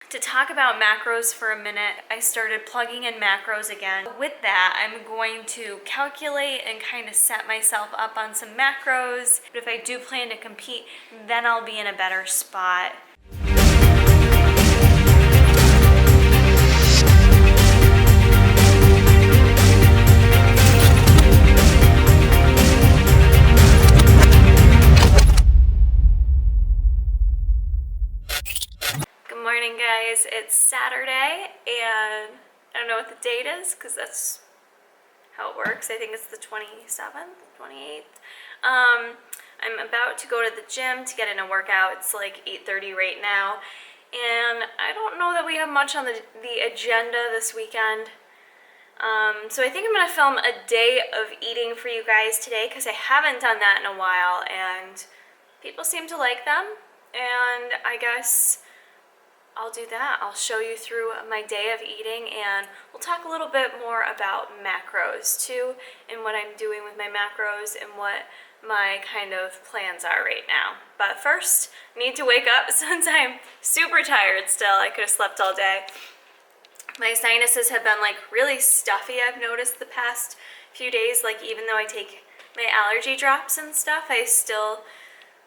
To talk about macros for a minute, I started plugging in macros again. With that, I'm going to calculate and kind of set myself up on some macros. But if I do plan to compete, then I'll be in a better spot. Good morning, guys. It's Saturday, and I don't know what the date is because that's how it works. I think it's the 27th, 28th. I'm about to go to the gym to get in a workout. It's like 8:30 right now, and I don't know that we have much on the agenda this weekend. So I think I'm gonna film a day of eating for you guys today because I haven't done that in a while, and people seem to like them, and I guess I'll do that. I'll show you through my day of eating, and we'll talk a little bit more about macros too, and what I'm doing with my macros and what my kind of plans are right now. But first, I need to wake up since I'm super tired still. I could have slept all day. My sinuses have been like really stuffy, I've noticed the past few days. Like even though I take my allergy drops and stuff, I still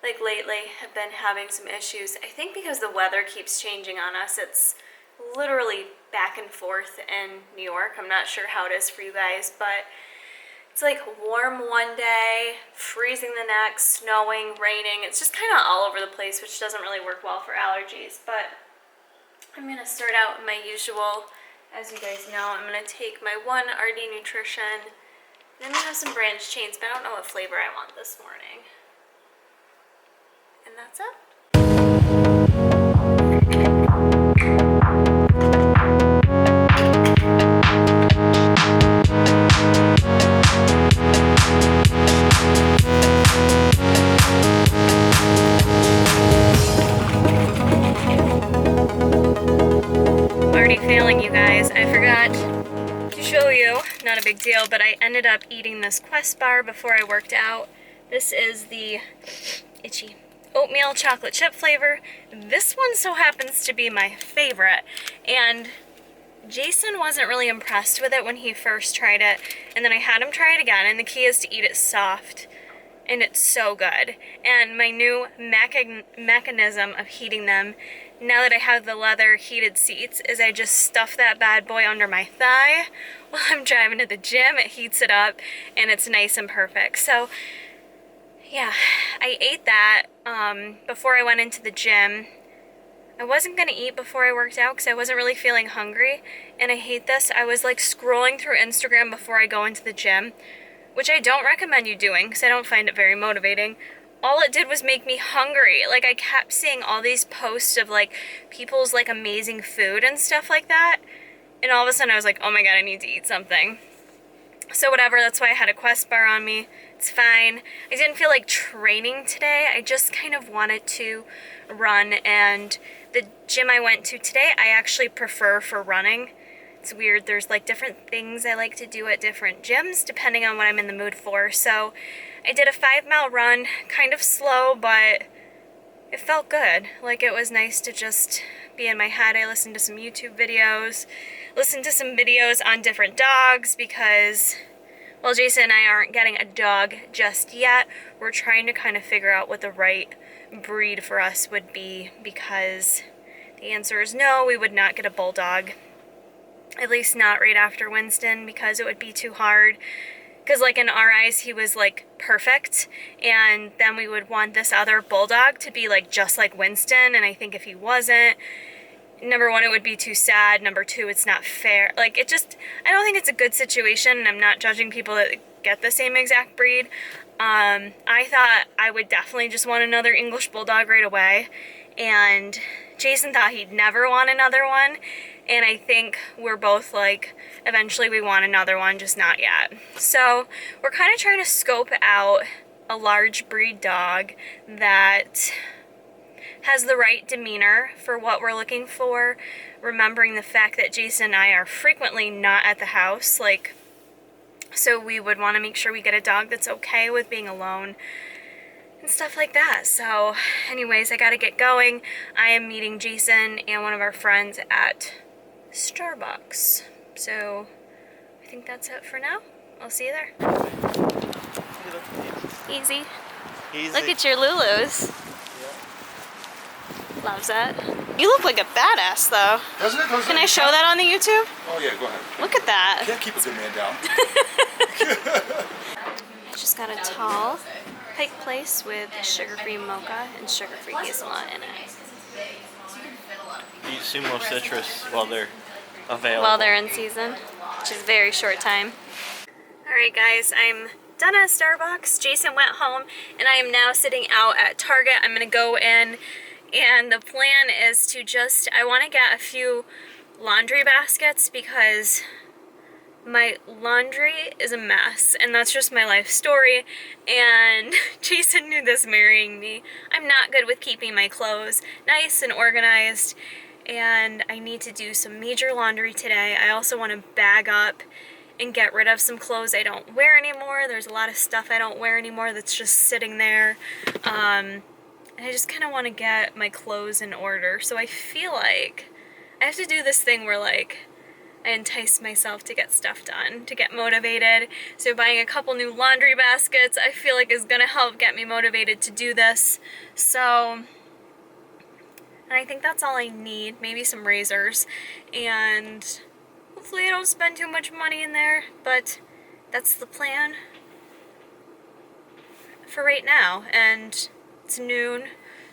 like lately have been having some issues. I think because the weather keeps changing on us. It's literally back and forth in New York. I'm not sure how it is for you guys, but it's like warm one day, freezing the next, snowing, raining. It's just kind of all over the place, which doesn't really work well for allergies. But I'm gonna start out with my usual, as you guys know, I'm gonna take my one RD Nutrition, and I'm gonna have some branch chains, but I don't know what flavor I want this morning. And that's it. Already failing, you guys. I forgot to show you, not a big deal, but I ended up eating this Quest bar before I worked out. This is the itchy oatmeal chocolate chip flavor. This one so happens to be my favorite, and Jason wasn't really impressed with it when he first tried it, and then I had him try it again, and the key is to eat it soft, and it's so good. And my new mechanism of heating them, now that I have the leather heated seats, is I just stuff that bad boy under my thigh while I'm driving to the gym. It heats it up, and it's nice and perfect. So yeah, I ate that before I went into the gym. I wasn't gonna eat before I worked out because I wasn't really feeling hungry, and I hate this. I was like scrolling through Instagram before I go into the gym, which I don't recommend you doing because I don't find it very motivating. All it did was make me hungry. Like I kept seeing all these posts of like people's like amazing food and stuff like that, and all of a sudden I was like, oh my god, I need to eat something. So whatever, that's why I had a Quest bar on me. It's fine. I didn't feel like training today. I just kind of wanted to run, and the gym I went to today, I actually prefer for running. It's weird. There's like different things I like to do at different gyms depending on what I'm in the mood for. So I did a 5-mile run, kind of slow, but it felt good. Like it was nice to just be in my head. I listened to some YouTube videos, listened to some videos on different dogs because, well, Jason and I aren't getting a dog just yet. We're trying to kind of figure out what the right breed for us would be, because the answer is no, we would not get a bulldog. At least not right after Winston, because it would be too hard. Because like in our eyes, he was like perfect, and then we would want this other bulldog to be like just like Winston, and I think if he wasn't, number one, it would be too sad. Number two, it's not fair. Like it just, I don't think it's a good situation, and I'm not judging people that get the same exact breed. I thought I would definitely just want another English bulldog right away, and Jason thought he'd never want another one. And I think we're both like, eventually we want another one, just not yet. So we're kind of trying to scope out a large breed dog that has the right demeanor for what we're looking for, remembering the fact that Jason and I are frequently not at the house, like, so we would want to make sure we get a dog that's okay with being alone. and stuff like that. So anyways, I gotta get going. I am meeting Jason and one of our friends at Starbucks. So I think that's it for now. I'll see you there. Easy. Easy. Look at your Lulus. Loves that. You look like a badass though. Doesn't it? Can I show that on the YouTube? Oh yeah, go ahead. Look at that. Can't keep a good man down. I just got a tall Pike Place with sugar-free mocha and sugar-free hazelnut in it. Eat Sumo Citrus while they're available. While they're in season, which is very short time. Alright guys, I'm done at Starbucks. Jason went home and I am now sitting out at Target. I'm gonna go in and the plan is to I want to get a few laundry baskets because my laundry is a mess and that's just my life story, and Jason knew this marrying me. I'm not good with keeping my clothes nice and organized, and I need to do some major laundry today. I also want to bag up and get rid of some clothes I don't wear anymore. There's a lot of stuff I don't wear anymore that's just sitting there. And I just kind of want to get my clothes in order. So I feel like I have to do this thing where like I entice myself to get stuff done, to get motivated. So buying a couple new laundry baskets I feel like is gonna help get me motivated to do this. So, and I think that's all I need. Maybe some razors, and hopefully I don't spend too much money in there, but that's the plan for right now. And it's noon,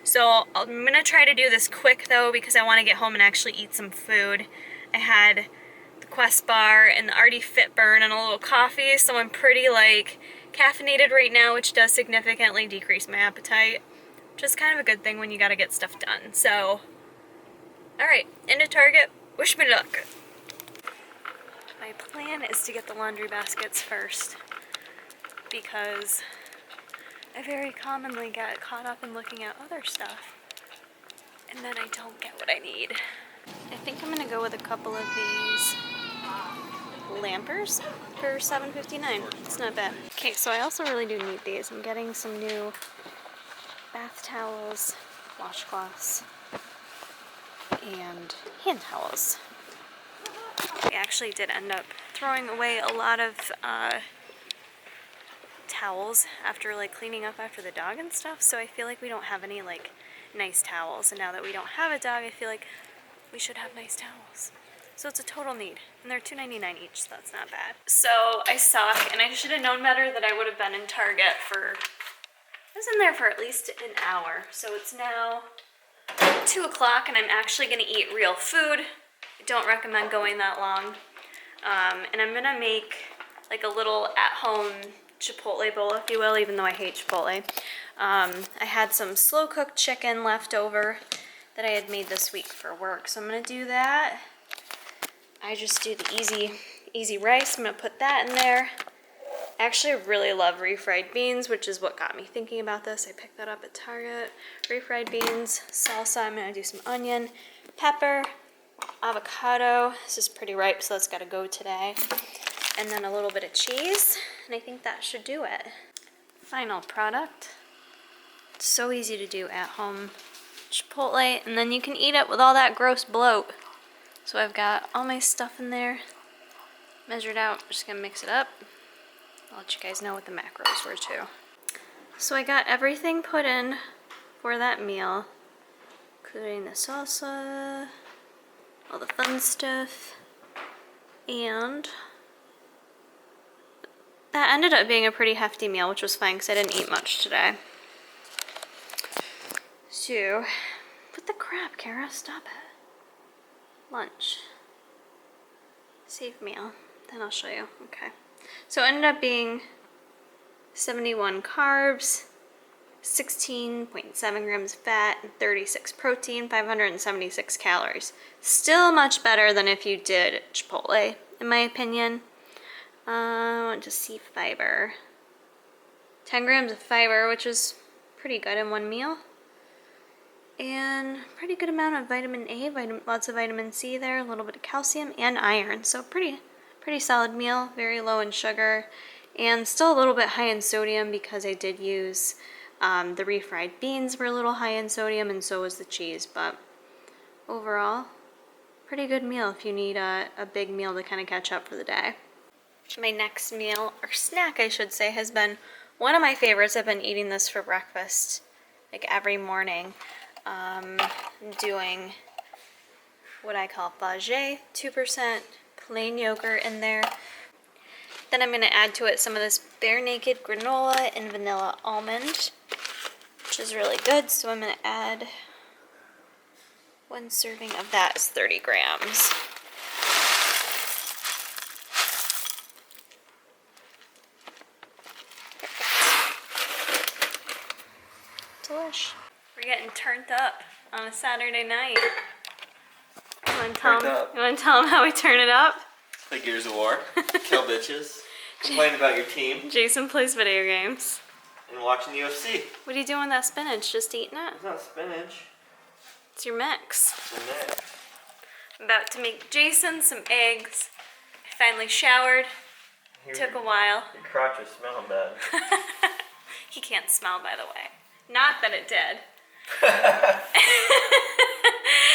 so I'm gonna try to do this quick though because I want to get home and actually eat some food. I had the Quest bar and the Artie Fitburn and a little coffee, so I'm pretty like caffeinated right now, which does significantly decrease my appetite, which is kind of a good thing when you gotta get stuff done. So, alright, into Target. Wish me luck. My plan is to get the laundry baskets first because I very commonly get caught up in looking at other stuff and then I don't get what I need. I think I'm gonna go with a couple of these lampers for $7.59. It's not bad. Okay, so I also really do need these. I'm getting some new bath towels, washcloths, and hand towels. I actually did end up throwing away a lot of towels after like cleaning up after the dog and stuff, so I feel like we don't have any like nice towels, and now that we don't have a dog I feel like we should have nice towels. So it's a total need, and they're $2.99 each, so that's not bad. So I suck, and I should have known better that I would have been in Target for, I was in there for at least an hour. So it's now 2 o'clock and I'm actually gonna eat real food. I don't recommend going that long. And I'm gonna make like a little at-home Chipotle bowl, if you will, even though I hate Chipotle. I had some slow-cooked chicken left over that I had made this week for work, so I'm gonna do that. I just do the easy rice. I'm gonna put that in there. I actually really love refried beans, which is what got me thinking about this. I picked that up at Target. Refried beans, salsa. I'm gonna do some onion, pepper, avocado. This is pretty ripe, so that's gotta go today. And then a little bit of cheese, and I think that should do it. Final product. It's so easy to do at home. Chipotle, and then you can eat it with all that gross bloat. So I've got all my stuff in there, measured out. I'm just gonna mix it up. I'll let you guys know what the macros were too. So I got everything put in for that meal, including the salsa, all the fun stuff, and that ended up being a pretty hefty meal, which was fine because I didn't eat much today. So, what the crap, Kara? Stop it. Lunch. Save meal. Then I'll show you. Okay. So it ended up being 71 carbs, 16.7 grams of fat, 36 protein, 576 calories. Still much better than if you did Chipotle, in my opinion. I want to see fiber. 10 grams of fiber, which is pretty good in one meal. And pretty good amount of vitamin A, lots of vitamin C there, a little bit of calcium and iron. So pretty solid meal, very low in sugar, and still a little bit high in sodium because I did use The refried beans were a little high in sodium, and so was the cheese, but overall, pretty good meal if you need a big meal to kind of catch up for the day. My next meal, or snack I should say, has been one of my favorites. I've been eating this for breakfast like every morning. Doing what I call Fage, 2% plain yogurt in there. Then I'm going to add to it some of this Bare Naked granola and vanilla almond, which is really good. So I'm going to add 1 serving of that. Is 30 grams. Delish. We're getting turned up on a Saturday night. You want to tell them how we turn it up? Play Gears of War, kill bitches, complain about your team. Jason plays video games. And watching UFC. What are you doing with that spinach? Just eating it? It's not spinach. It's your mix. It's a mix. I'm about to make Jason some eggs. I finally showered. Took a while. Your crotch is smelling bad. He can't smell, by the way. Not that it did.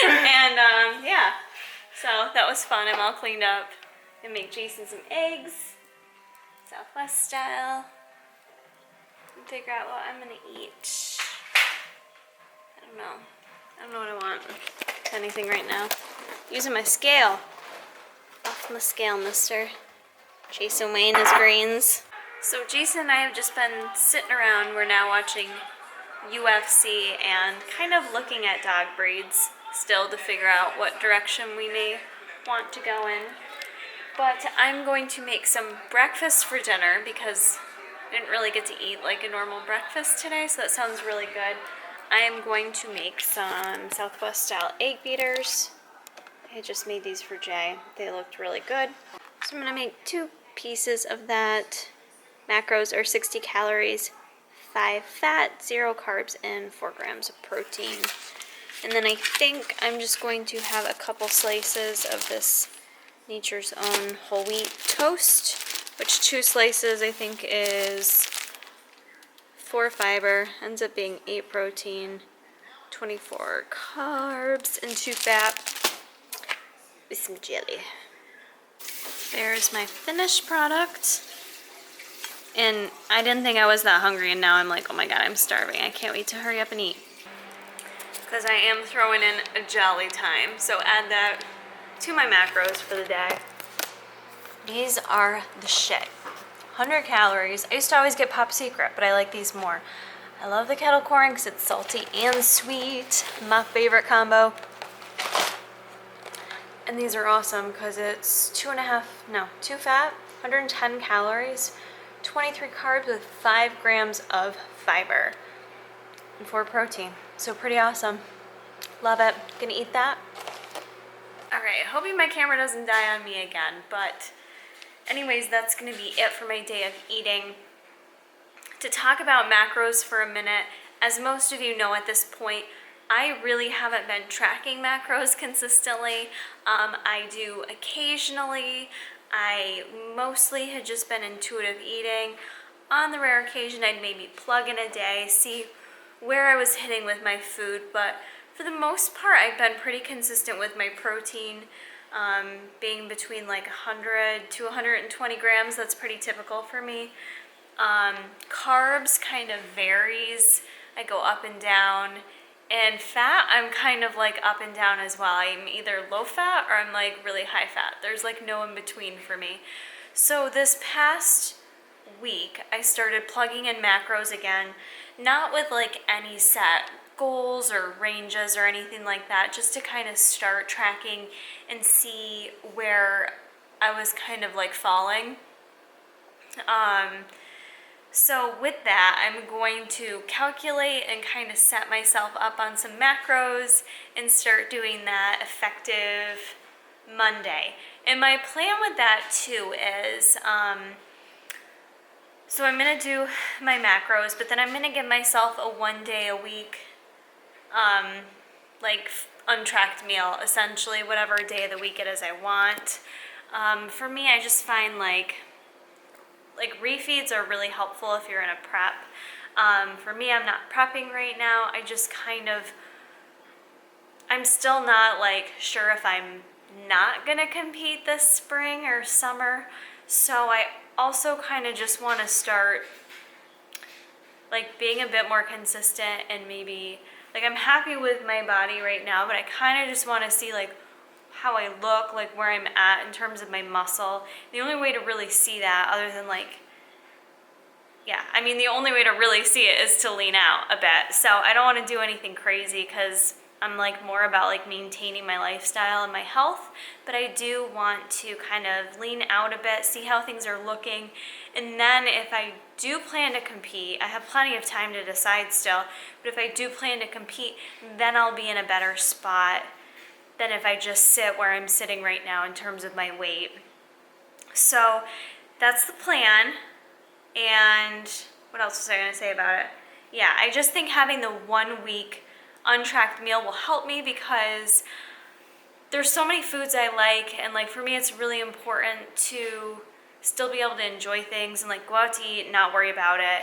And yeah, so that was fun. I'm all cleaned up. Gonna make Jason some eggs, Southwest style, and figure out what I'm gonna eat. I don't know what I want. Anything right now. Using my scale. Off my scale, mister. Jason weighing his greens. So Jason and I have just been sitting around. We're now watching UFC and kind of looking at dog breeds still to figure out what direction we may want to go in. But I'm going to make some breakfast for dinner because I didn't really get to eat like a normal breakfast today, so that sounds really good. I am going to make some Southwest style egg beaters. I just made these for Jay. They looked really good. So I'm going to make 2 pieces of that. Macros are 60 calories, 5 fat, 0 carbs, and 4 grams of protein. And then I think I'm just going to have a couple slices of this Nature's Own whole wheat toast, which 2 slices I think is 4 fiber, ends up being 8 protein, 24 carbs, and 2 fat with some jelly. There's my finished product. And I didn't think I was that hungry, and now I'm like, oh my god, I'm starving. I can't wait to hurry up and eat. Because I am throwing in a jolly time. So add that to my macros for the day. These are the shit. 100 calories. I used to always get Pop Secret, but I like these more. I love the kettle corn because it's salty and sweet. My favorite combo. And these are awesome because it's 2 fat, 110 calories, 23 carbs with 5 grams of fiber and 4 protein. So pretty awesome. Love it. Gonna eat that. Alright, hoping my camera doesn't die on me again, but anyways, that's gonna be it for my day of eating. To talk about macros for a minute, as most of you know at this point, I really haven't been tracking macros consistently. I do occasionally. I mostly had just been intuitive eating. On the rare occasion, I'd maybe plug in a day, see where I was hitting with my food, but for the most part, I've been pretty consistent with my protein, being between like 100 to 120 grams. That's pretty typical for me. Carbs kind of varies. I go up and down. And fat, I'm kind of like up and down as well. I'm either low fat or I'm like really high fat. There's like no in between for me. So this past week, I started plugging in macros again, not with like any set goals or ranges or anything like that, just to kind of start tracking and see where I was kind of like falling. So with that, I'm going to calculate and kind of set myself up on some macros and start doing that effective Monday. And my plan with that too is, so I'm going to do my macros, but then I'm going to give myself a 1 day a week, like untracked meal, essentially, whatever day of the week it is I want. For me, I just find like refeeds are really helpful if you're in a prep. For me, I'm not prepping right now. I just I'm still not like sure if I'm not gonna compete this spring or summer. So I also kind of just want to start like being a bit more consistent, and maybe like I'm happy with my body right now, but I kind of just want to see like how I look, like where I'm at in terms of my muscle. The only way to really see that, other than like, yeah, I mean, the only way to really see it is to lean out a bit. So I don't want to do anything crazy because I'm like more about like maintaining my lifestyle and my health, but I do want to kind of lean out a bit, see how things are looking. And then if I do plan to compete, I have plenty of time to decide still, but if I do plan to compete, then I'll be in a better spot than if I just sit where I'm sitting right now in terms of my weight. So that's the plan. And what else was I going to say about it? Yeah, I just think having the 1 week untracked meal will help me, because there's so many foods I like, and like for me it's really important to still be able to enjoy things and like go out to eat and not worry about it.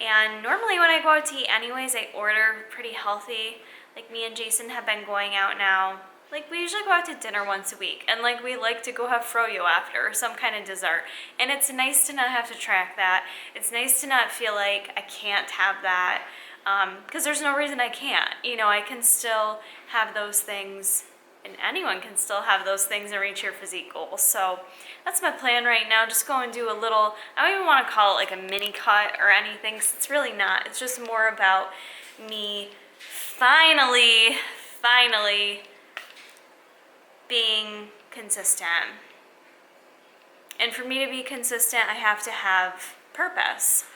And normally when I go out to eat anyways, I order pretty healthy. Like me and Jason have been going out now. Like we usually go out to dinner once a week, and like we like to go have froyo after, or some kind of dessert. And it's nice to not have to track that. It's nice to not feel like I can't have that, because there's no reason I can't. You know, I can still have those things, and anyone can still have those things and reach your physique goals. So that's my plan right now. Just go and do a little, I don't even want to call it like a mini cut or anything, because it's really not. It's just more about me finally being consistent. And for me to be consistent, I have to have purpose.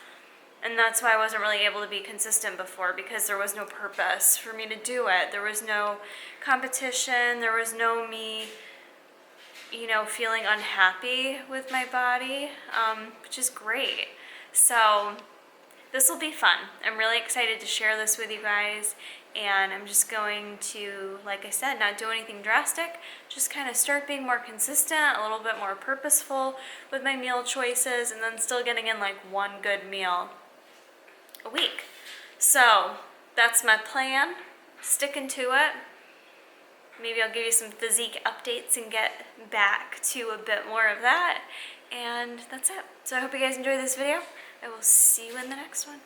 And that's why I wasn't really able to be consistent before, because there was no purpose for me to do it. There was no competition. There was no me, you know, feeling unhappy with my body, which is great. So this will be fun. I'm really excited to share this with you guys. And I'm just going to, like I said, not do anything drastic, just kind of start being more consistent, a little bit more purposeful with my meal choices, and then still getting in like one good meal a week. So that's my plan, sticking to it. Maybe I'll give you some physique updates and get back to a bit more of that. And that's it. So I hope you guys enjoyed this video. I will see you in the next one.